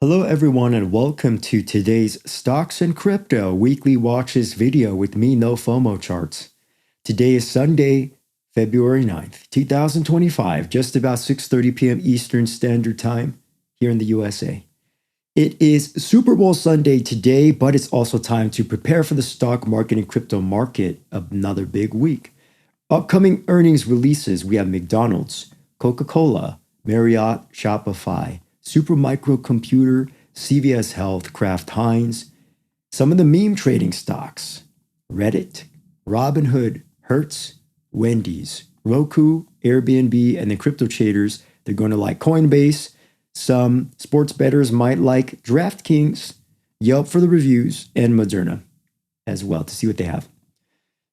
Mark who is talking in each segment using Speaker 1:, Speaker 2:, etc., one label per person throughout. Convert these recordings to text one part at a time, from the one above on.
Speaker 1: Hello everyone and welcome to today's Stocks and Crypto Weekly Watches video with me, No FOMO Charts. Today is Sunday, February 9th, 2025, just about 6:30 p.m. Eastern Standard Time here in the USA. It is Super Bowl Sunday today, but it's also time to prepare for the stock market and crypto market of another big week. Upcoming earnings releases, we have McDonald's, Coca-Cola, Marriott, Shopify, Supermicro Computer, CVS Health, Kraft Heinz, some of the meme trading stocks, Reddit, Robinhood, Hertz, Wendy's, Roku, Airbnb, and the crypto traders, they're going to like Coinbase. Some sports bettors might like DraftKings, Yelp for the reviews, and Moderna as well to see what they have.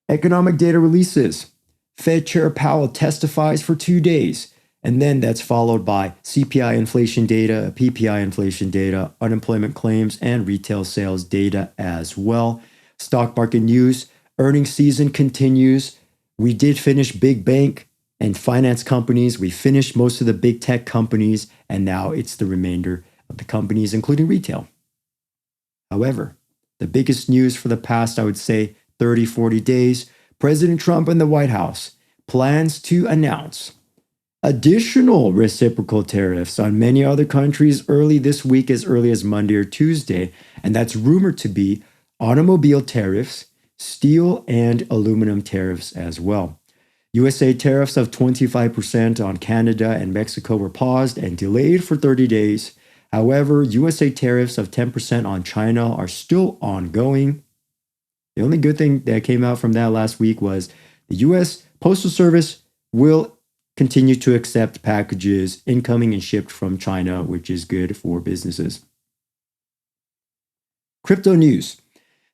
Speaker 1: Economic data releases. Fed Chair Powell testifies for 2 days. And then that's followed by CPI inflation data, PPI inflation data, unemployment claims, and retail sales data as well. Stock market news, earnings season continues. We did finish big bank and finance companies. We finished most of the big tech companies, and now it's the remainder of the companies, including retail. However, the biggest news for the past, I would say, 30, 40 days, President Trump and the White House plans to announce additional reciprocal tariffs on many other countries early this week, as early as Monday or Tuesday, and that's rumored to be automobile tariffs, steel and aluminum tariffs as well. USA tariffs of 25% on Canada and Mexico were paused and delayed for 30 days. However, USA tariffs of 10% on China are still ongoing. The only good thing that came out from that last week was the US Postal Service will continue to accept packages incoming and shipped from China, which is good for businesses. Crypto news.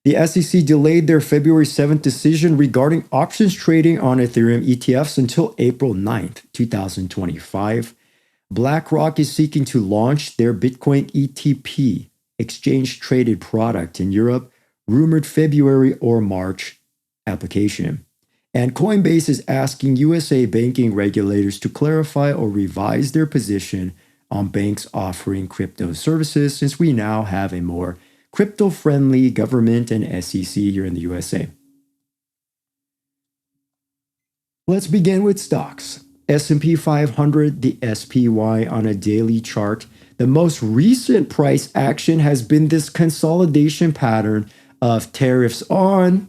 Speaker 1: The SEC delayed their February 7th decision regarding options trading on Ethereum ETFs until April 9th, 2025. BlackRock is seeking to launch their Bitcoin ETP, exchange-traded product in Europe, rumored February or March application. And Coinbase is asking USA banking regulators to clarify or revise their position on banks offering crypto services, since we now have a more crypto-friendly government and SEC here in the USA. Let's begin with stocks. S&P 500, the SPY on a daily chart. The most recent price action has been this consolidation pattern of tariffs on,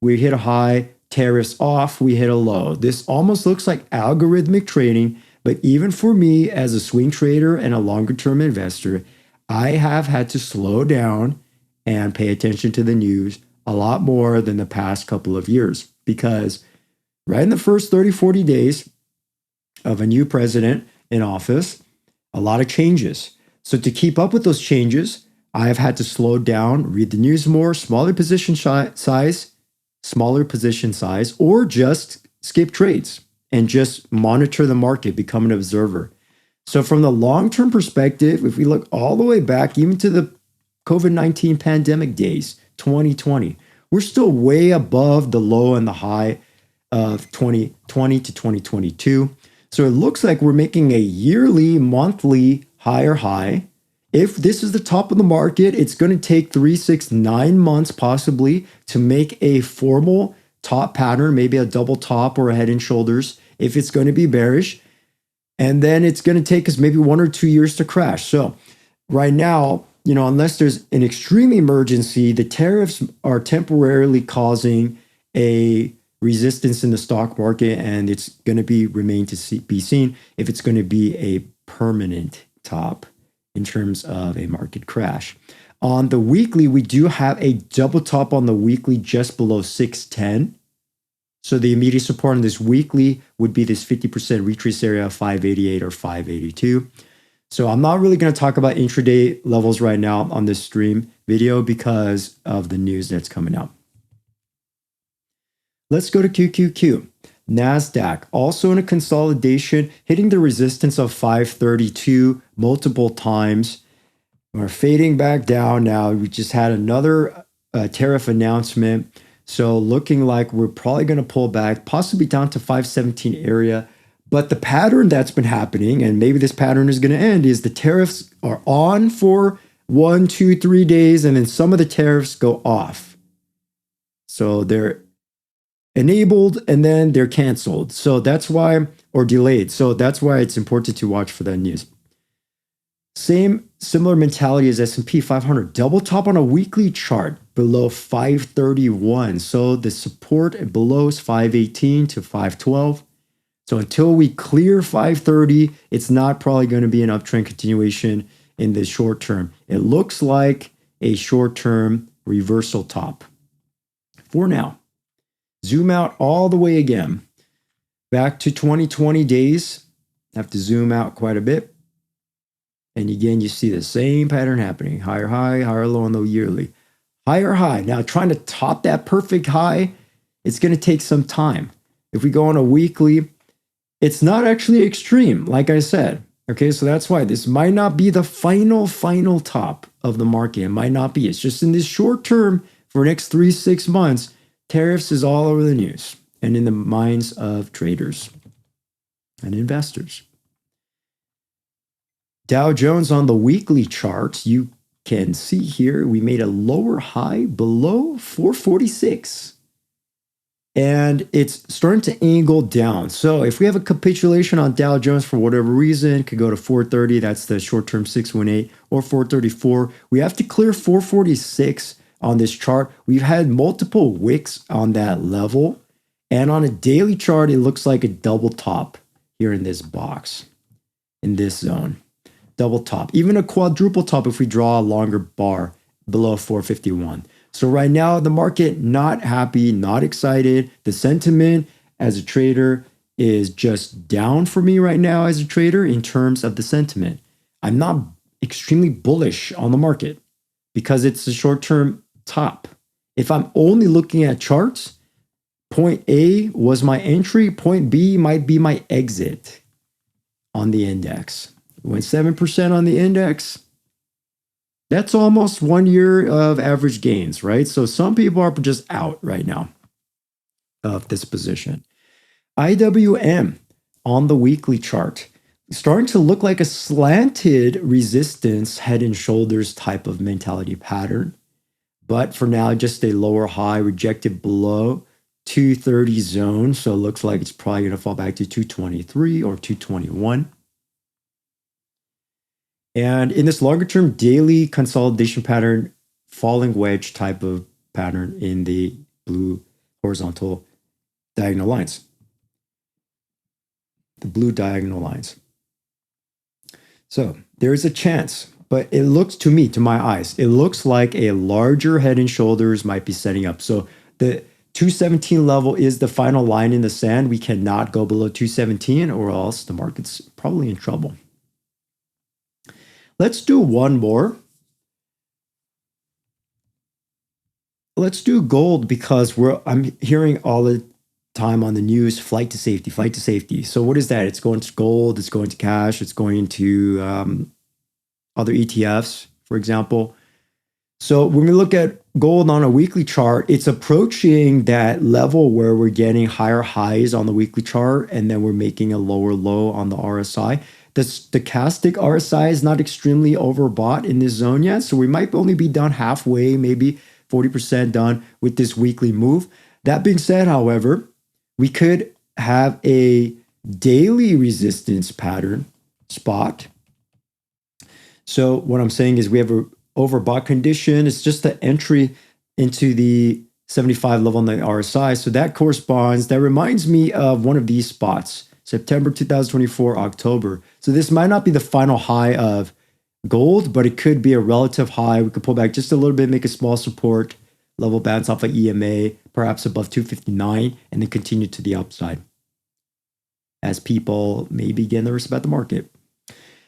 Speaker 1: we hit a high, tariffs off, we hit a low. This almost looks like algorithmic trading, but even for me as a swing trader and a longer-term investor, I have had to slow down and pay attention to the news a lot more than the past couple of years, because right in the first 30, 40 days of a new president in office, a lot of changes. So to keep up with those changes, I have had to slow down, read the news more, smaller position size, or just skip trades and just monitor the market, become an observer. So from the long-term perspective, if we look all the way back, even to the COVID-19 pandemic days, 2020, we're still way above the low and the high of 2020 to 2022. So it looks like we're making a yearly, monthly higher high. If this is the top of the market, it's going to take 3, 6, 9 months possibly to make a formal top pattern, maybe a double top or a head and shoulders if it's going to be bearish. And then it's going to take us maybe 1 or 2 years to crash. So right now, unless there's an extreme emergency, the tariffs are temporarily causing a resistance in the stock market, and it's going to remain to be seen if it's going to be a permanent top in terms of a market crash. On the weekly, we do have a double top on the weekly just below 610. So the immediate support on this weekly would be this 50% retrace area of 588 or 582. So I'm not really going to talk about intraday levels right now on this stream video because of the news that's coming out. Let's go to QQQ. Nasdaq, also in a consolidation, hitting the resistance of 532 multiple times. We're fading back down now. We just had another tariff announcement. So looking like we're probably going to pull back, possibly down to 517 area But the pattern that's been happening, and maybe this pattern is going to end, is the tariffs are on for 1, 2, 3 days, and then some of the tariffs go off. So they're enabled and then they're canceled. So that's why, or delayed. So that's why it's important to watch for that news. Similar mentality as S&P 500. Double top on a weekly chart below 531. So the support below is 518 to 512. So until we clear 530, it's not probably going to be an uptrend continuation in the short term. It looks like a short-term reversal top for now. Zoom out all the way again. Back to 2020 days. Have to zoom out quite a bit. And again, you see the same pattern happening. Higher high, higher low on the yearly. Higher high. Now trying to top that perfect high, it's going to take some time. If we go on a weekly, it's not actually extreme, like I said. Okay, so that's why this might not be the final top of the market. It might not be. It's just in this short term for the next 3-6 months, tariffs is all over the news and in the minds of traders and investors. Dow Jones on the weekly chart, you can see here, we made a lower high below 446. And it's starting to angle down. So if we have a capitulation on Dow Jones for whatever reason, could go to 430, that's the short-term 618, or 434. We have to clear 446 on this chart. We've had multiple wicks on that level. And on a daily chart, it looks like a double top here in this box, in this zone. Double top, even a quadruple top if we draw a longer bar below 451. So right now, the market not happy, not excited. The sentiment as a trader is just down for me right now as a trader in terms of the sentiment. I'm not extremely bullish on the market because it's a short-term top. If I'm only looking at charts, point A was my entry, point B might be my exit on the index. Went 7% on the index. That's almost 1 year of average gains, right? So some people are just out right now of this position. IWM on the weekly chart, starting to look like a slanted resistance, head and shoulders type of mentality pattern. But for now, just a lower high rejected below 230 zone. So it looks like it's probably going to fall back to 223 or 221. And in this longer term daily consolidation pattern, falling wedge type of pattern in the blue horizontal diagonal lines. The blue diagonal lines. So there is a chance, but it looks to me, to my eyes, it looks like a larger head and shoulders might be setting up. So the 217 level is the final line in the sand. We cannot go below 217 or else the market's probably in trouble. Let's do one more. Let's do gold because I'm hearing all the time on the news, flight to safety, flight to safety. So what is that? It's going to gold, it's going to cash, it's going to other ETFs, for example. So when we look at gold on a weekly chart, it's approaching that level where we're getting higher highs on the weekly chart, and then we're making a lower low on the RSI. The stochastic RSI is not extremely overbought in this zone yet, so we might only be done halfway, maybe 40% done with this weekly move. That being said, however, we could have a daily resistance pattern spot. So what I'm saying is we have a overbought condition. It's just the entry into the 75 level on the RSI. So that corresponds, that reminds me of one of these spots, September 2024, October. So this might not be the final high of gold, but it could be a relative high. We could pull back just a little bit, make a small support level bounce off of EMA, perhaps above 259, and then continue to the upside as people maybe get nervous about the market.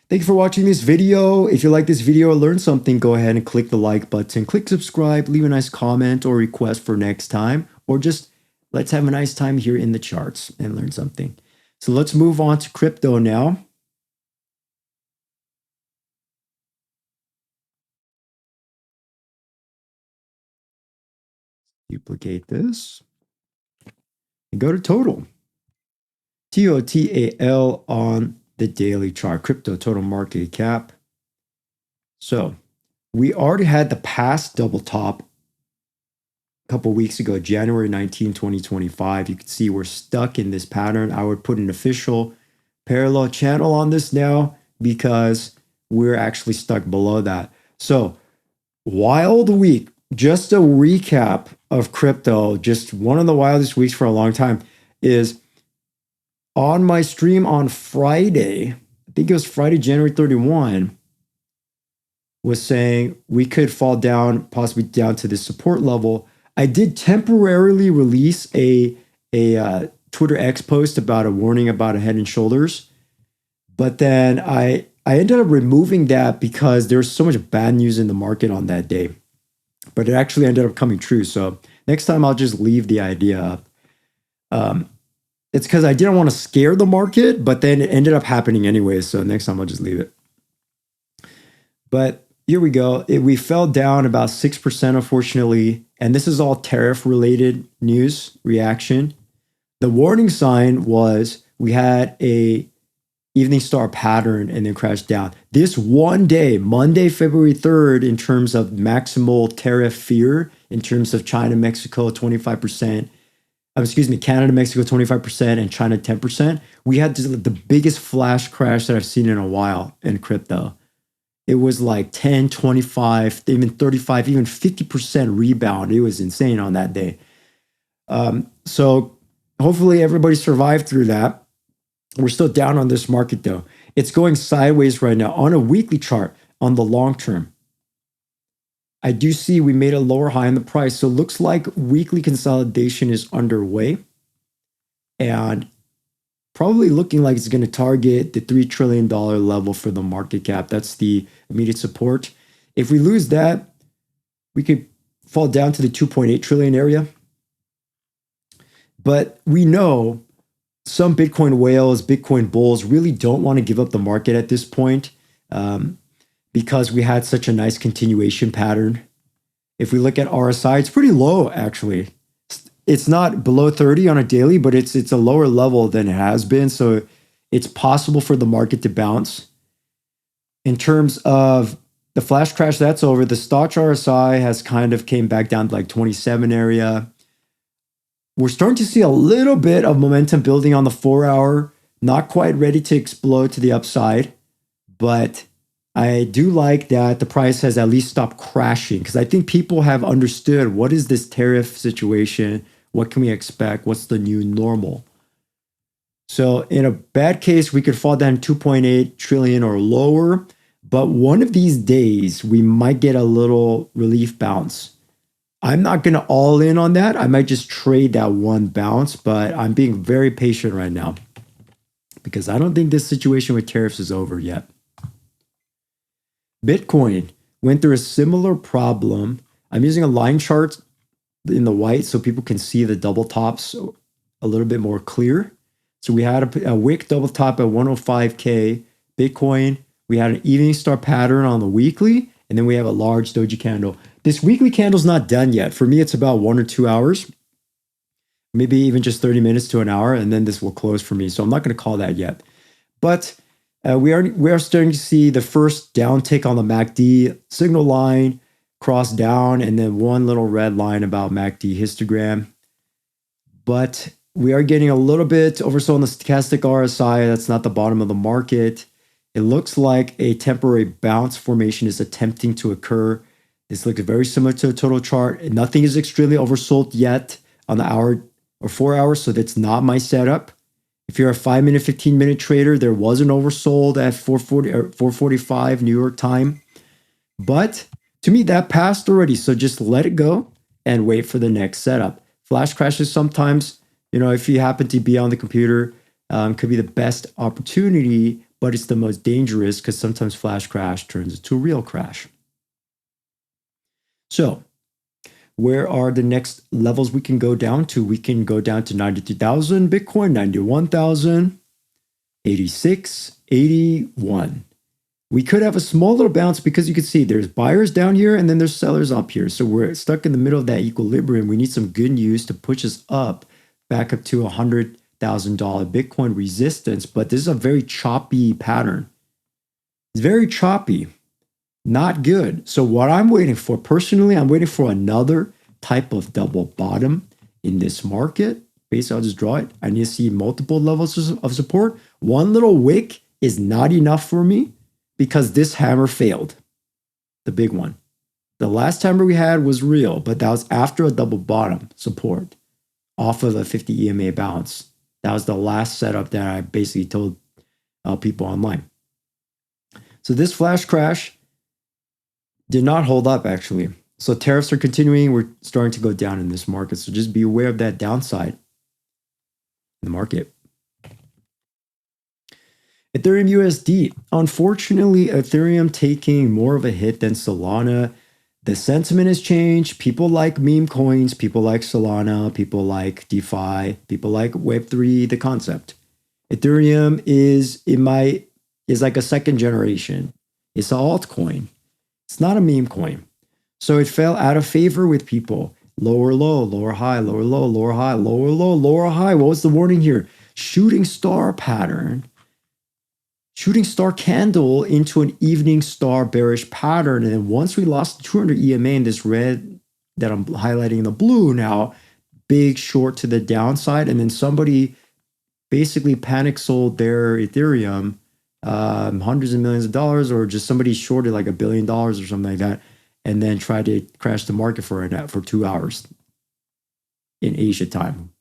Speaker 1: Thank you for watching this video. If you like this video or learned something, go ahead and click the like button, click subscribe, leave a nice comment or request for next time, or just let's have a nice time here in the charts and learn something. So let's move on to crypto now. Duplicate this and go to total. TOTAL on the daily chart, crypto total market cap. So we already had the past double top a couple weeks ago, January 19, 2025. You can see we're stuck in this pattern. I would put an official parallel channel on this now because we're actually stuck below that. So wild week, just a recap of crypto, just one of the wildest weeks for a long time is on my stream on Friday, I think it was Friday, January 31, was saying we could fall down, possibly down to this support level. I did temporarily release a Twitter X post about a warning about a Head and Shoulders, but then I ended up removing that because there was so much bad news in the market on that day. But it actually ended up coming true. So next time I'll just leave the idea up. It's because I didn't want to scare the market, but then it ended up happening anyway. So next time I'll just leave it. But here we go. We fell down about 6%, unfortunately. And this is all tariff related news reaction. The warning sign was we had a evening star pattern and then crashed down. This one day, Monday, February 3rd, in terms of maximal tariff fear, in terms of China, Mexico, 25%, Canada, Mexico, 25%, and China, 10%, we had the biggest flash crash that I've seen in a while in crypto. It was like 10, 25, even 35, even 50% rebound. It was insane on that day. So hopefully everybody survived through that. We're still down on this market though. It's going sideways right now on a weekly chart on the long term. I do see we made a lower high in the price. So it looks like weekly consolidation is underway and probably looking like it's going to target the $3 trillion level for the market cap. That's the immediate support. If we lose that, we could fall down to the 2.8 trillion area. But we know some Bitcoin whales, Bitcoin bulls really don't want to give up the market at this point because we had such a nice continuation pattern. If we look at RSI, it's pretty low actually. It's not below 30 on a daily, but it's a lower level than it has been. So it's possible for the market to bounce. In terms of the flash crash, that's over. The stock RSI has kind of came back down to like 27 area. We're starting to see a little bit of momentum building on the 4-hour, not quite ready to explode to the upside, but I do like that the price has at least stopped crashing because I think people have understood what is this tariff situation, what can we expect, what's the new normal. So in a bad case, we could fall down 2.8 trillion or lower, but one of these days we might get a little relief bounce. I'm not going to all in on that. I might just trade that one bounce, but I'm being very patient right now because I don't think this situation with tariffs is over yet. Bitcoin went through a similar problem. I'm using a line chart in the white so people can see the double tops a little bit more clear. So we had a wick double top at 105K Bitcoin. We had an evening star pattern on the weekly, and then we have a large doji candle. This weekly candle's not done yet. For me, it's about 1 or 2 hours, maybe even just 30 minutes to an hour, and then this will close for me. So I'm not going to call that yet. But we are starting to see the first downtick on the MACD signal line, cross down, and then one little red line about MACD histogram. But we are getting a little bit oversold on the stochastic RSI. That's not the bottom of the market. It looks like a temporary bounce formation is attempting to occur. This looks very similar to a total chart. Nothing is extremely oversold yet on the hour or 4 hours, so that's not my setup. If you're a 5-minute, 15-minute trader, there was an oversold at 4:40 or 4:45 New York time. But to me, that passed already, so just let it go and wait for the next setup. Flash crashes sometimes, if you happen to be on the computer, could be the best opportunity, but it's the most dangerous because sometimes flash crash turns into a real crash. So where are the next levels we can go down to? We can go down to 92,000 Bitcoin, 91,000, 86, 81. We could have a small little bounce because you can see there's buyers down here and then there's sellers up here. So we're stuck in the middle of that equilibrium. We need some good news to push us up back up to Bitcoin resistance, but this is a very choppy pattern. It's very choppy, not good. So what I'm waiting for, personally, I'm waiting for another type of double bottom in this market. Basically, I'll just draw it. I need to see multiple levels of support. One little wick is not enough for me because this hammer failed, the big one. The last hammer we had was real, but that was after a double bottom support off of a 50 EMA bounce. That was the last setup that I basically told people online. So this flash crash did not hold up, actually. So tariffs are continuing. We're starting to go down in this market. So just be aware of that downside in the market. Ethereum USD. Unfortunately, Ethereum taking more of a hit than Solana. The sentiment has changed. People like meme coins. People like Solana. People like DeFi. People like Web3, the concept. Ethereum is like a second generation. It's an altcoin. It's not a meme coin. So it fell out of favor with people. Lower low, lower high, lower low, lower high, lower low, lower high. What was the warning here? Shooting star pattern. Shooting star candle into an evening star bearish pattern. And then once we lost 200 EMA in this red that I'm highlighting in the blue now, big short to the downside. And then somebody basically panic sold their Ethereum, hundreds of millions of dollars, or just somebody shorted like $1 billion or something like that, and then tried to crash the market for 2 hours in Asia time.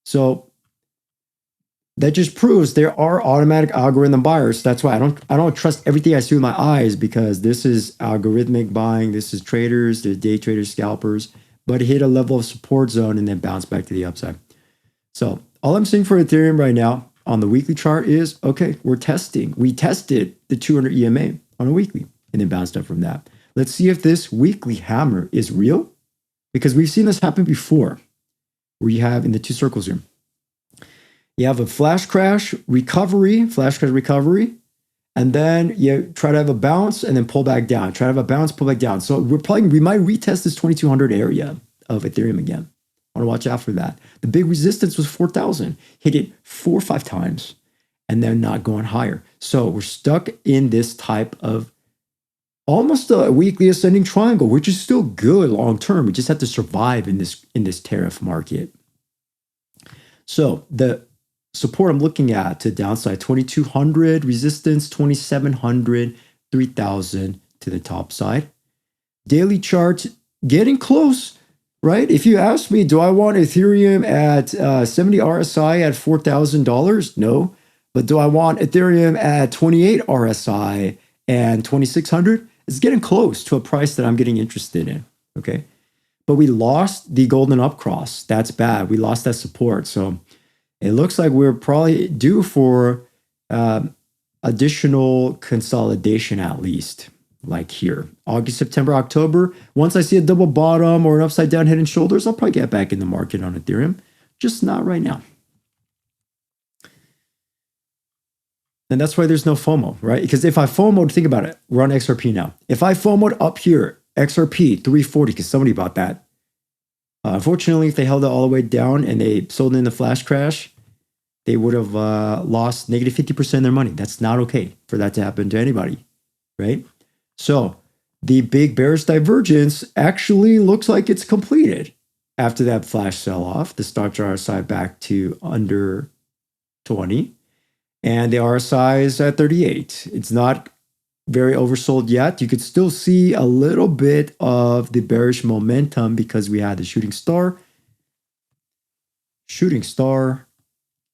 Speaker 1: So that just proves there are automatic algorithm buyers. That's why I don't trust everything I see with my eyes, because this is algorithmic buying. This is traders, there's day traders, scalpers, but hit a level of support zone and then bounce back to the upside. So all I'm seeing for Ethereum right now on the weekly chart is, okay, we tested the 200 EMA on a weekly and then bounced up from that. Let's see if this weekly hammer is real, because we've seen this happen before, where you have in the two circles here. You have a flash crash recovery, and then you try to have a bounce and then pull back down. Try to have a bounce, pull back down. So we might retest this 2200 area of Ethereum again. I want to watch out for that. The big resistance was 4,000. Hit it 4 or 5 times and then not going higher. So we're stuck in this type of almost a weekly ascending triangle, which is still good long term. We just have to survive in this tariff market. So the support I'm looking at to downside 2,200, resistance 2,700, 3,000 to the top side. Daily chart getting close, right? If you ask me, do I want Ethereum at 70 RSI at $4,000? No. But do I want Ethereum at 28 RSI and 2,600? It's getting close to a price that I'm getting interested in, okay? But we lost the golden upcross. That's bad. We lost that support. So it looks like we're probably due for additional consolidation, at least, like here. August, September, October. Once I see a double bottom or an upside down head and shoulders, I'll probably get back in the market on Ethereum. Just not right now. And that's why there's no FOMO, right? Because if I FOMO'd, think about it. We're on XRP now. If I FOMO'd up here, XRP 340, because somebody bought that. Unfortunately, if they held it all the way down and they sold in the flash crash, they would have lost negative 50% of their money. That's not okay for that to happen to anybody, right? So the big bearish divergence actually looks like it's completed after that flash sell-off. The stock RSI back to under 20, and the RSI is at 38. It's not very oversold yet. You could still see a little bit of the bearish momentum because we had the shooting star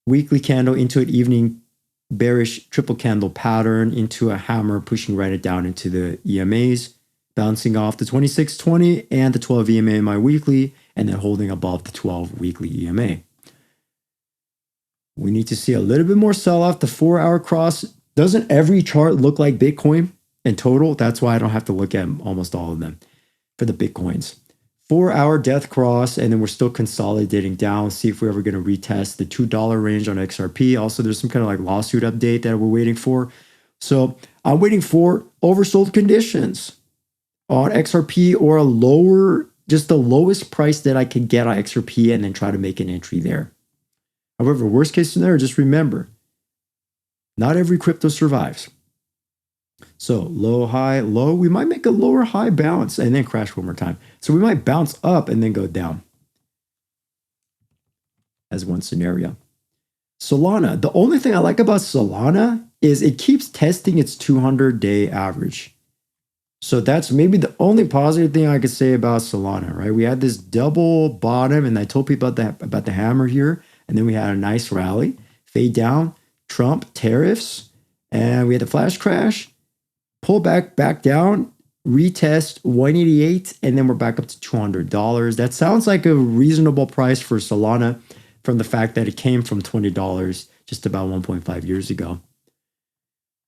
Speaker 1: weekly candle into an evening bearish triple candle pattern into a hammer pushing right down into the EMAs, bouncing off the 2620 and the 12 EMA in my weekly, and then holding above the 12 weekly EMA. We need to see a little bit more sell-off. The 4-hour cross. Doesn't every chart look like Bitcoin in total? That's why I don't have to look at almost all of them for the Bitcoins. 4-hour death cross, and then we're still consolidating down. See if we're ever going to retest the $2 range on XRP. Also, there's some kind of like lawsuit update that we're waiting for. So I'm waiting for oversold conditions on XRP or a lower, just the lowest price that I can get on XRP, and then try to make an entry there. However, worst case scenario, just remember, not every crypto survives. So low, high, low, we might make a lower high bounce and then crash one more time. So we might bounce up and then go down as one scenario. Solana, the only thing I like about Solana is it keeps testing its 200-day average. So that's maybe the only positive thing I could say about Solana, right? We had this double bottom, and I told people about the hammer here, and then we had a nice rally, fade down, Trump, tariffs, and we had the flash crash, pull back down, retest 188, and then we're back up to $200. That sounds like a reasonable price for Solana from the fact that it came from $20 just about 1.5 years ago.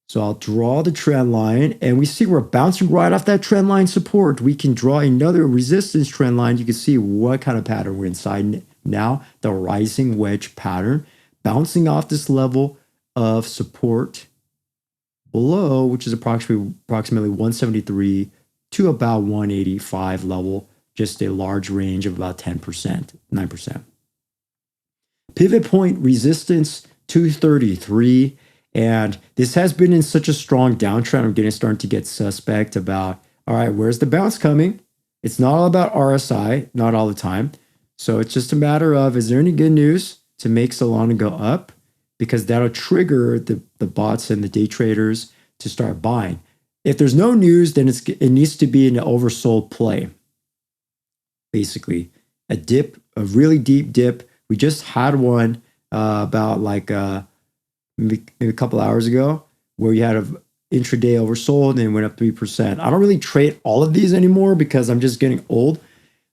Speaker 1: So I'll draw the trend line, and we see we're bouncing right off that trend line support. We can draw another resistance trend line. You can see what kind of pattern we're inside now, the rising wedge pattern, bouncing off this level of support below, which is approximately 173 to about 185 level, just a large range of about 10%, 9%. Pivot point resistance 233. And this has been in such a strong downtrend. I'm starting to get suspect about, all right, where's the bounce coming? It's not all about RSI, not all the time. So it's just a matter of, is there any good news to make Solana go up? Because that'll trigger the bots and the day traders to start buying. If there's no news, then it needs to be an oversold play. Basically, a dip, a really deep dip. We just had one about like maybe a couple hours ago where you had an intraday oversold and went up 3%. I don't really trade all of these anymore because I'm just getting old.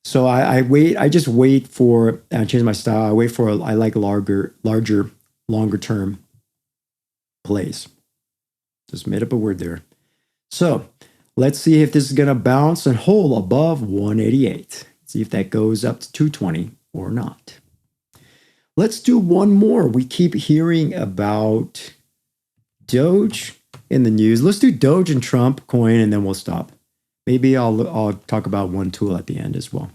Speaker 1: So I just wait for, I change my style. I like longer term plays. Just made up a word there. So let's see if this is going to bounce and hold above 188. See if that goes up to 220 or not. Let's do one more. We keep hearing about Doge in the news. Let's do Doge and Trump coin, and then we'll stop. Maybe I'll talk about one tool at the end as well.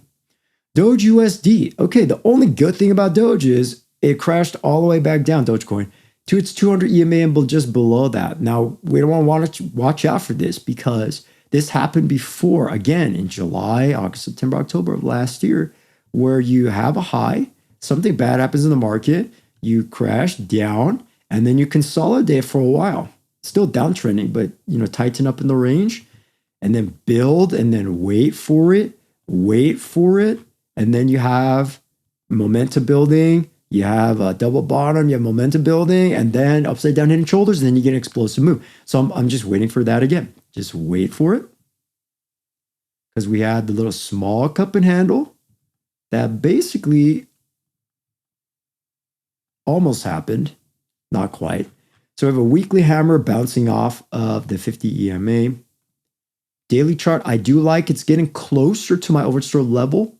Speaker 1: Doge USD. Okay, the only good thing about Doge is it crashed all the way back down, Dogecoin, to its 200 EMA and just below that. Now, we don't want to watch out for this because this happened before, again, in July, August, September, October of last year, where you have a high, something bad happens in the market, you crash down, and then you consolidate for a while. Still downtrending, but tighten up in the range, and then build, and then wait for it, and then you have momentum building, you have a double bottom, you have momentum building, and then upside down head and shoulders, and then you get an explosive move. So I'm just waiting for that again. Just wait for it. Because we had the little small cup and handle that basically almost happened, not quite. So we have a weekly hammer bouncing off of the 50 EMA. Daily chart, I do like. It's getting closer to my oversold level,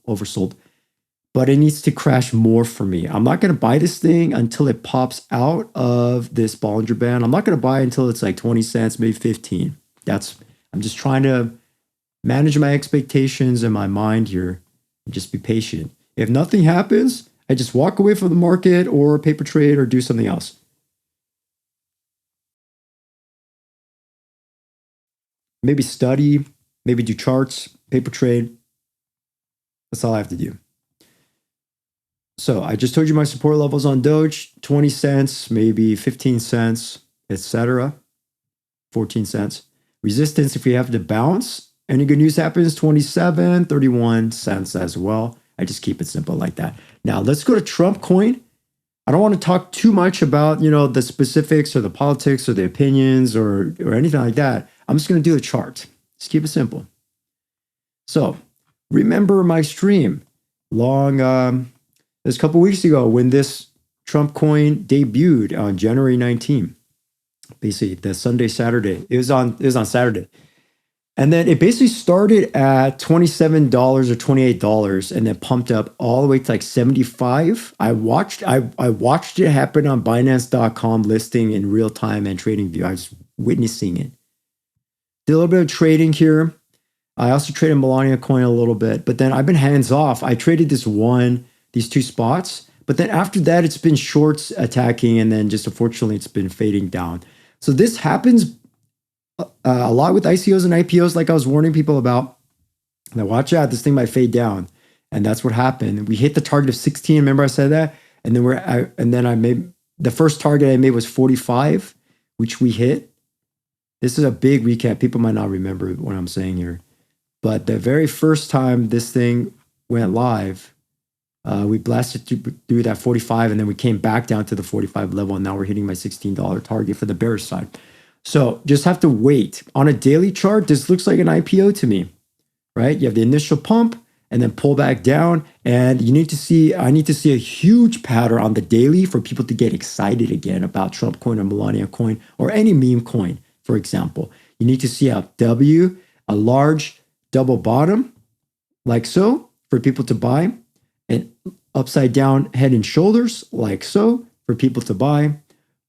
Speaker 1: but it needs to crash more for me. I'm not going to buy this thing until it pops out of this Bollinger Band. I'm not going to buy it until it's like 20 cents, maybe 15. I'm just trying to manage my expectations in my mind here and just be patient. If nothing happens, I just walk away from the market or paper trade or do something else. Maybe study, maybe do charts, paper trade. That's all I have to do. So I just told you my support levels on Doge, 20 cents, maybe 15 cents, etc. 14 cents. Resistance, if we have to bounce, any good news happens, 27, 31 cents as well. I just keep it simple like that. Now let's go to Trump coin. I don't want to talk too much about, the specifics or the politics or the opinions or anything like that. I'm just going to do a chart. Just keep it simple. So remember my stream this couple weeks ago when this Trump coin debuted on January 19, basically the Saturday. It was on Saturday. And then it basically started at $27 or $28 and then pumped up all the way to like 75. I watched it happen on Binance.com listing in real time and trading view. I was witnessing it. Did a little bit of trading here. I also traded Melania coin a little bit, but then I've been hands off. I traded these two spots, But then after that, it's been shorts attacking, and then just unfortunately, it's been fading down. So this happens a lot with ICOs and IPOs, like I was warning people about. Now watch out, this thing might fade down, and that's what happened. We hit the target of 16. Remember I said that, and then I made the first target I made was 45, which we hit. This is a big recap. People might not remember what I'm saying here, but the very first time this thing went live, we blasted through that 45, and then we came back down to the 45 level, and now we're hitting my $16 target for the bearish side. So just have to wait. On a daily chart, this looks like an IPO to me, right? You have the initial pump and then pull back down, and I need to see a huge pattern on the daily for people to get excited again about Trump coin or Melania coin or any meme coin, for example. You need to see a large double bottom, like so, for people to buy, and upside down head and shoulders, like so, for people to buy,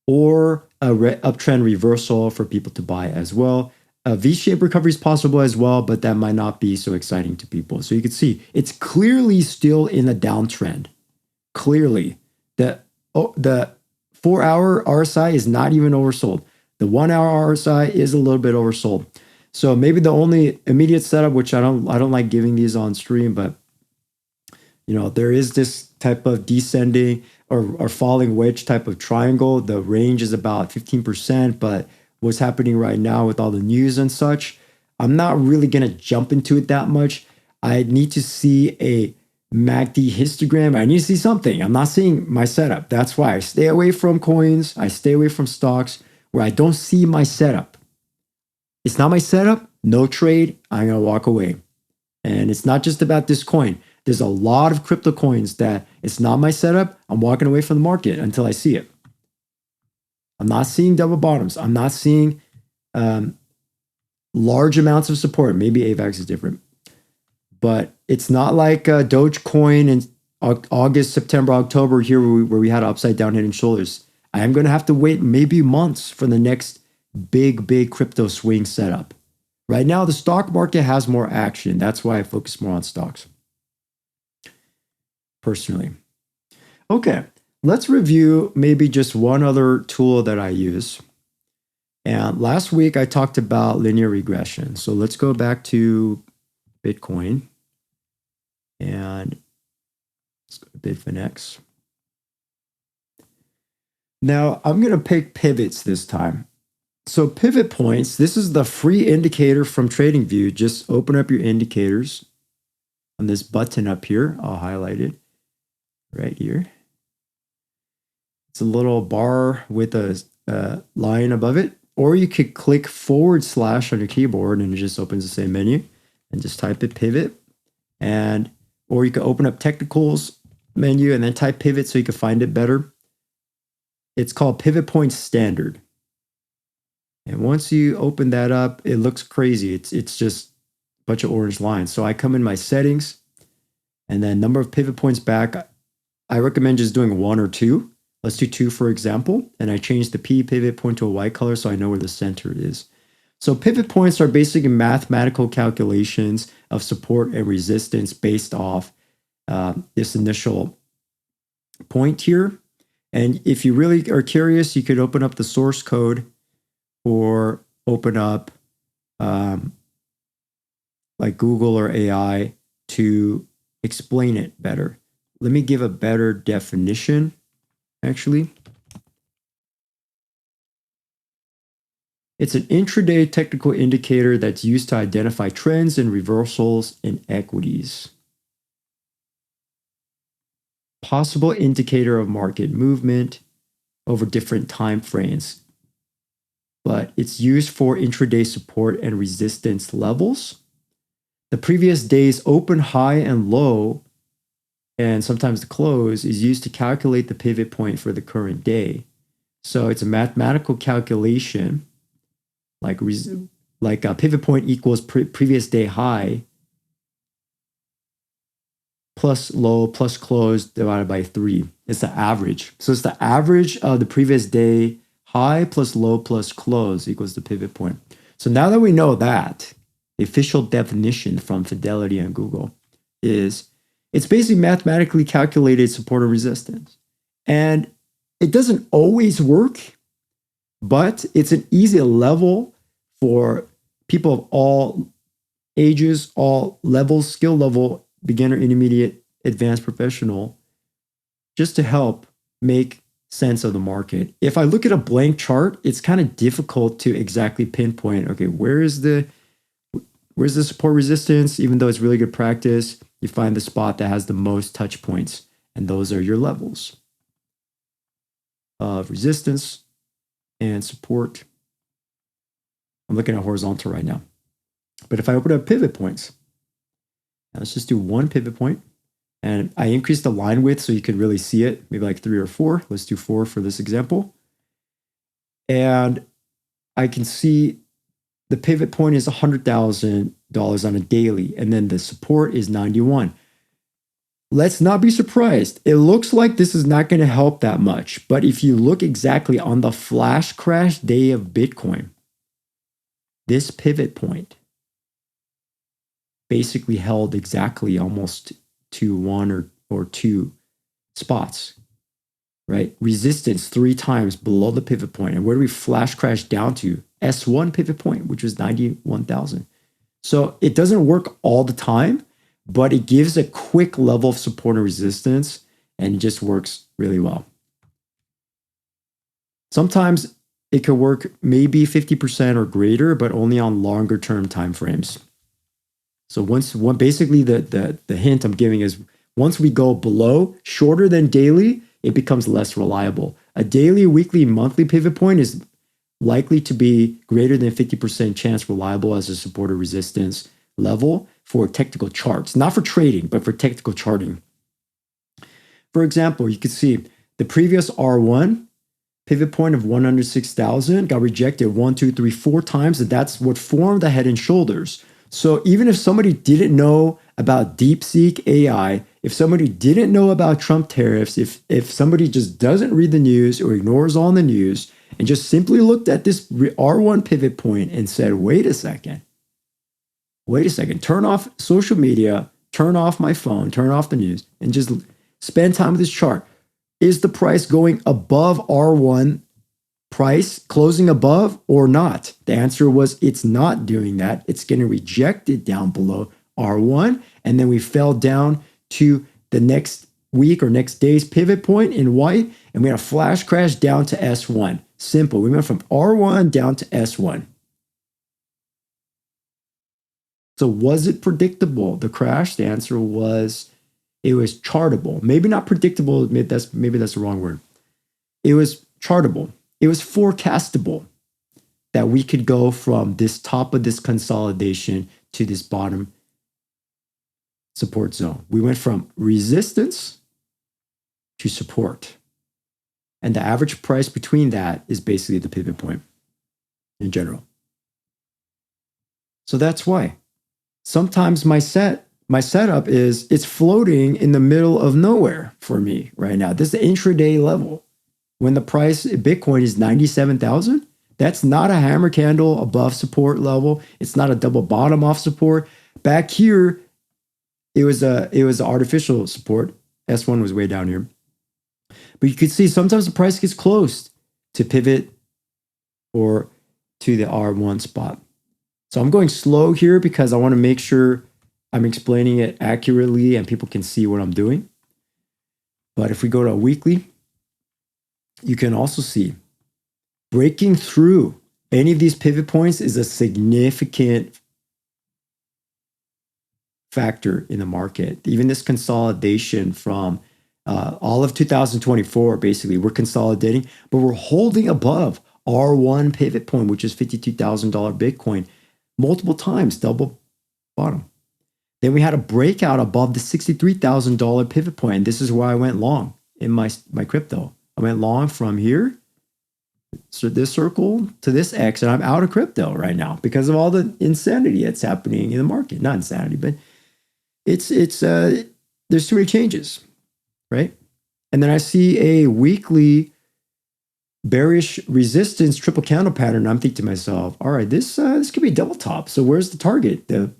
Speaker 1: or a uptrend reversal for people to buy as well. A V-shaped recovery is possible as well, but that might not be so exciting to people. So you can see it's clearly still in a downtrend. Clearly, the 4-hour RSI is not even oversold. The 1-hour RSI is a little bit oversold. So maybe the only immediate setup, which I don't like giving these on stream, but there is this type of descending or falling wedge type of triangle. The range is about 15%, but what's happening right now with all the news and such, I'm not really going to jump into it that much. I need to see a MACD histogram. I need to see something. I'm not seeing my setup. That's why I stay away from coins. I stay away from stocks where I don't see my setup. It's not my setup, no trade, I'm going to walk away. And it's not just about this coin. There's a lot of crypto coins that it's not my setup. I'm walking away from the market until I see it. I'm not seeing double bottoms. I'm not seeing large amounts of support. Maybe AVAX is different. But it's not like Dogecoin in August, September, October here where we had upside down head and shoulders. I am going to have to wait maybe months for the next big crypto swing setup. Right now, the stock market has more action. That's why I focus more on stocks. Personally. Okay, let's review maybe just one other tool that I use. And last week I talked about linear regression. So let's go back to Bitcoin and let's go to Bitfinex. Now I'm going to pick pivots this time. So pivot points, this is the free indicator from TradingView. Just open up your indicators on this button up here. I'll highlight it right here. It's a little bar with a line above it. Or you could click / on your keyboard and it just opens the same menu and just type it pivot. Or you could open up technicals menu and then type pivot so you can find it better. It's called Pivot Point Standard. And once you open that up, it looks crazy. It's just a bunch of orange lines. So I come in my settings and then number of pivot points back. I recommend just doing 1 or 2. Let's do 2, for example. And I change the P pivot point to a white color so I know where the center is. So pivot points are basically mathematical calculations of support and resistance based off this initial point here. And if you really are curious, you could open up the source code or open up like Google or AI to explain it better. Let me give a better definition, actually. It's an intraday technical indicator that's used to identify trends and reversals in equities. Possible indicator of market movement over different time frames. But it's used for intraday support and resistance levels. The previous day's open, high, and low, and sometimes the close, is used to calculate the pivot point for the current day. So it's a mathematical calculation, like a pivot point equals previous day high plus low plus close divided by 3. It's the average. So it's the average of the previous day high plus low plus close equals the pivot point. So now that we know that, the official definition from Fidelity and Google is It's basically mathematically calculated support or resistance. And it doesn't always work, but it's an easy level for people of all ages, all levels, skill level, beginner, intermediate, advanced, professional, just to help make sense of the market. If I look at a blank chart, it's kind of difficult to exactly pinpoint, okay, where's the support resistance? Even though it's really good practice, you find the spot that has the most touch points, and those are your levels of resistance and support. I'm looking at horizontal right now. But if I open up pivot points, now let's just do one pivot point, and I increased the line width so you could really see it, maybe like 3 or 4. Let's do 4 for this example. And I can see the pivot point is $100,000 on a daily, and then the support is 91. Let's not be surprised. It looks like this is not going to help that much, but if you look exactly on the flash crash day of Bitcoin, this pivot point basically held exactly almost to 1 or 2 spots, right? Resistance 3 times below the pivot point. And where do we flash crash down to? S1 pivot point, which was 91,000. So it doesn't work all the time, but it gives a quick level of support and resistance, and it just works really well. Sometimes it could work maybe 50% or greater, but only on longer term time frames. So basically the hint I'm giving is once we go below, shorter than daily, it becomes less reliable. A daily, weekly, monthly pivot point is likely to be greater than 50% chance reliable as a support or resistance level for technical charts, not for trading, but for technical charting. For example, you could see the previous R1 pivot point of 106,000 got rejected 1, 2, 3, 4 times, and that's what formed the head and shoulders. So even if somebody didn't know about DeepSeek AI, if somebody didn't know about Trump tariffs, if somebody just doesn't read the news or ignores all the news and just simply looked at this R1 pivot point and said, wait a second, turn off social media, turn off my phone, turn off the news, and just spend time with this chart. Is the price going above R1 price, closing above or not? The answer was it's not doing that. It's getting rejected down below R1. And then we fell down to the next week or next day's pivot point in white, and we had a flash crash down to S1. Simple. We went from R1 down to S1. So was it predictable, the crash? The answer was it was chartable. Maybe not predictable. Maybe that's the wrong word. It was chartable. It was forecastable that we could go from this top of this consolidation to this bottom support zone. We went from resistance to support. And the average price between that is basically the pivot point in general. So that's why sometimes my setup is it's floating in the middle of nowhere for me right now. This is the intraday level. When the price of Bitcoin is 97,000, that's not a hammer candle above support level. It's not a double bottom off support. Back here, it was artificial support. S1 was way down here. But you could see sometimes the price gets close to pivot or to the R1 spot. So I'm going slow here because I want to make sure I'm explaining it accurately and people can see what I'm doing. But if we go to a weekly, you can also see breaking through any of these pivot points is a significant factor in the market. Even this consolidation from all of 2024, basically, we're consolidating, but we're holding above R1 pivot point, which is $52,000 Bitcoin, multiple times, double bottom. Then we had a breakout above the $63,000 pivot point. And this is where I went long in my crypto. I went long from here, so this circle to this X, and I'm out of crypto right now because of all the insanity that's happening in the market. Not insanity, but it's there's too many changes, right? And then I see a weekly bearish resistance triple candle pattern. I'm thinking to myself, all right, this could be double top. So where's the target? The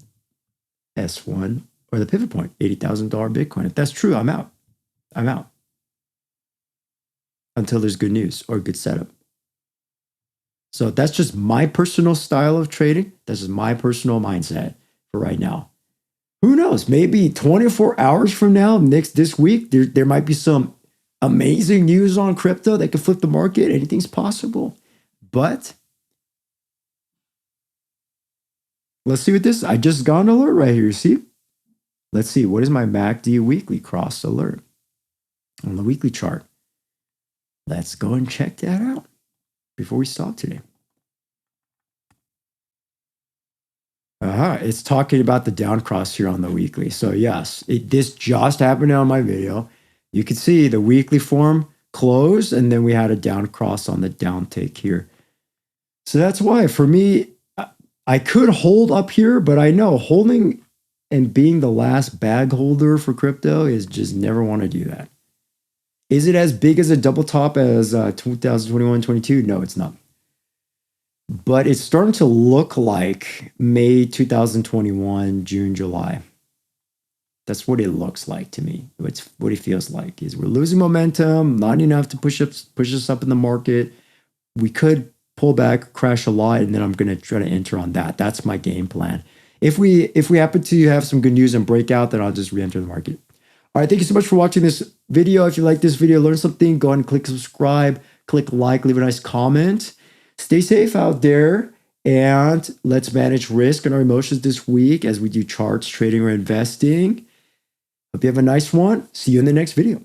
Speaker 1: S1 or the pivot point, $80,000 Bitcoin. If that's true, I'm out. I'm out until there's good news or good setup. So that's just my personal style of trading. This is my personal mindset for right now. Who knows? Maybe 24 hours from now, this week, there might be some amazing news on crypto that could flip the market. Anything's possible. But let's see what this. I just got an alert right here. See? Let's see. What is my MACD weekly cross alert on the weekly chart? Let's go and check that out before we stop today. It's talking about the down cross here on the weekly. So yes, this just happened on my video. You can see the weekly form closed, and then we had a down cross on the down take here. So that's why for me, I could hold up here, but I know holding and being the last bag holder for crypto is just never want to do that. Is it as big as a double top as 2021-22? No, it's not. But it's starting to look like May 2021, June, July. That's what it looks like to me. It's what it feels like is we're losing momentum, not enough to push us up in the market. We could pull back, crash a lot, and then I'm going to try to enter on that. That's my game plan. If we happen to have some good news and breakout, then I'll just re-enter the market. All right, thank you so much for watching this video. If you like this video, learn something, go ahead and click subscribe, click like, leave a nice comment. Stay safe out there, and let's manage risk and our emotions this week as we do charts, trading, or investing. Hope you have a nice one. See you in the next video.